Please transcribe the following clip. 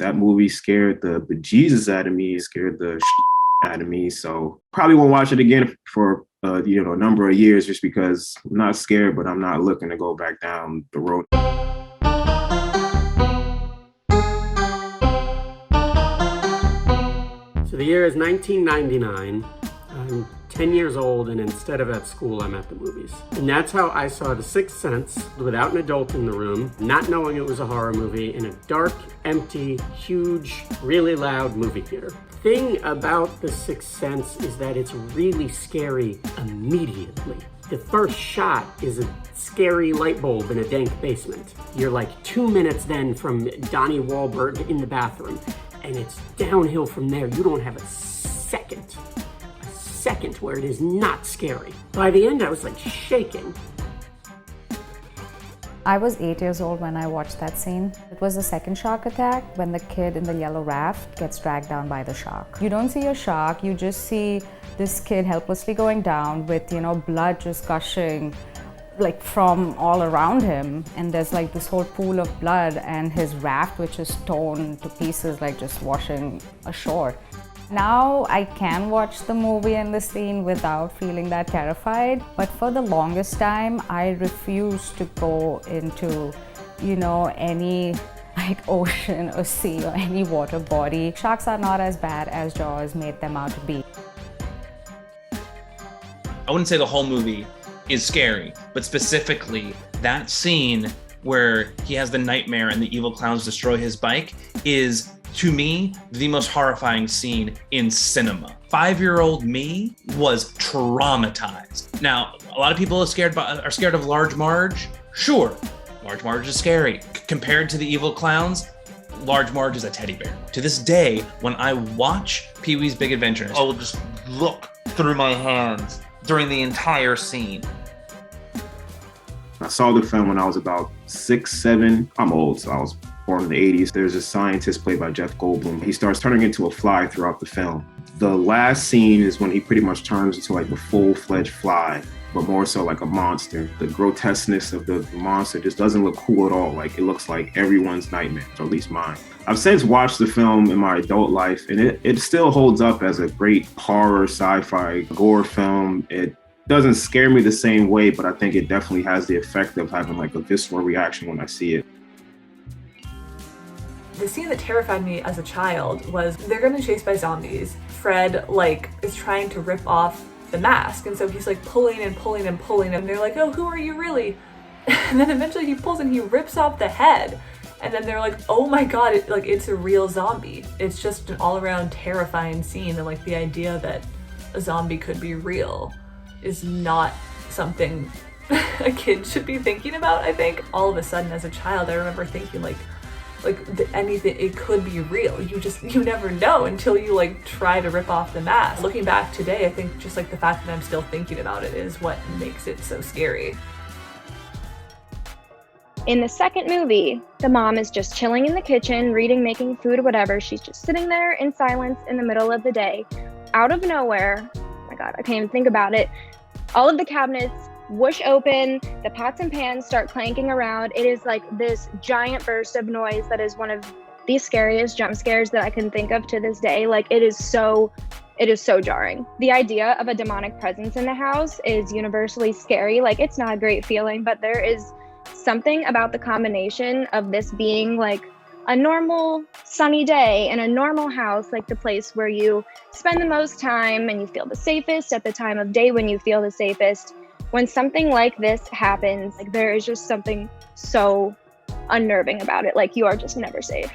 That movie scared the bejesus out of me, scared the out of me. So probably won't watch it again for a number of years, just because I'm not scared, but I'm not looking to go back down the road. So the year is 1999. I'm 10 years old, and instead of at school, I'm at the movies. And that's how I saw The Sixth Sense without an adult in the room, not knowing it was a horror movie, in a dark, empty, huge, really loud movie theater. Thing about The Sixth Sense is that it's really scary immediately. The first shot is a scary light bulb in a dank basement. You're like 2 minutes then from Donnie Wahlberg in the bathroom, and it's downhill from there. You don't have a second where it is not scary. By the end, I was like shaking. I was 8 years old when I watched that scene. It was the second shark attack when the kid in the yellow raft gets dragged down by the shark. You don't see a shark, you just see this kid helplessly going down with, blood just gushing like from all around him. And there's like this whole pool of blood and his raft, which is torn to pieces, like just washing ashore. Now I can watch the movie and the scene without feeling that terrified, but for the longest time I refused to go into, any like ocean or sea or any water body. Sharks are not as bad as Jaws made them out to be. I wouldn't say the whole movie is scary, but specifically that scene where he has the nightmare and the evil clowns destroy his bike is, to me, the most horrifying scene in cinema. 5-year-old me was traumatized. Now, a lot of people are scared of Large Marge. Sure, Large Marge is scary. Compared to the evil clowns, Large Marge is a teddy bear. To this day, when I watch Pee-wee's Big Adventure, I will just look through my hands during the entire scene. I saw the film when I was about 6, 7. I'm old, so I was born in the 80s. There's a scientist played by Jeff Goldblum. He starts turning into a fly throughout the film. The last scene is when he pretty much turns into like a full-fledged fly, but more so like a monster. The grotesqueness of the monster just doesn't look cool at all. Like, it looks like everyone's nightmare, or at least mine. I've since watched the film in my adult life, and it still holds up as a great horror, sci-fi, gore film. It doesn't scare me the same way, but I think it definitely has the effect of having like a visceral reaction when I see it. The scene that terrified me as a child was they're getting chased by zombies. Fred is trying to rip off the mask, and so he's like pulling and pulling and pulling, and they're like, oh, who are you really? And then eventually he pulls and he rips off the head, and then they're like, oh my god, it's a real zombie. It's just an all-around terrifying scene, and like the idea that a zombie could be real is not something a kid should be thinking about, I think. All of a sudden as a child, I remember thinking anything, it could be real. You never know until you try to rip off the mask. Looking back today, I think just the fact that I'm still thinking about it is what makes it so scary. In the second movie, the mom is just chilling in the kitchen, reading, making food, whatever. She's just sitting there in silence in the middle of the day. Out of nowhere, oh my God, I can't even think about it. All of the cabinets whoosh open, the pots and pans start clanking around. It is like this giant burst of noise that is one of the scariest jump scares that I can think of to this day. It is so jarring. The idea of a demonic presence in the house is universally scary. It's not a great feeling, but there is something about the combination of this being a normal sunny day in a normal house, the place where you spend the most time and you feel the safest at the time of day when you feel the safest. When something like this happens, there is just something so unnerving about it. You are just never safe.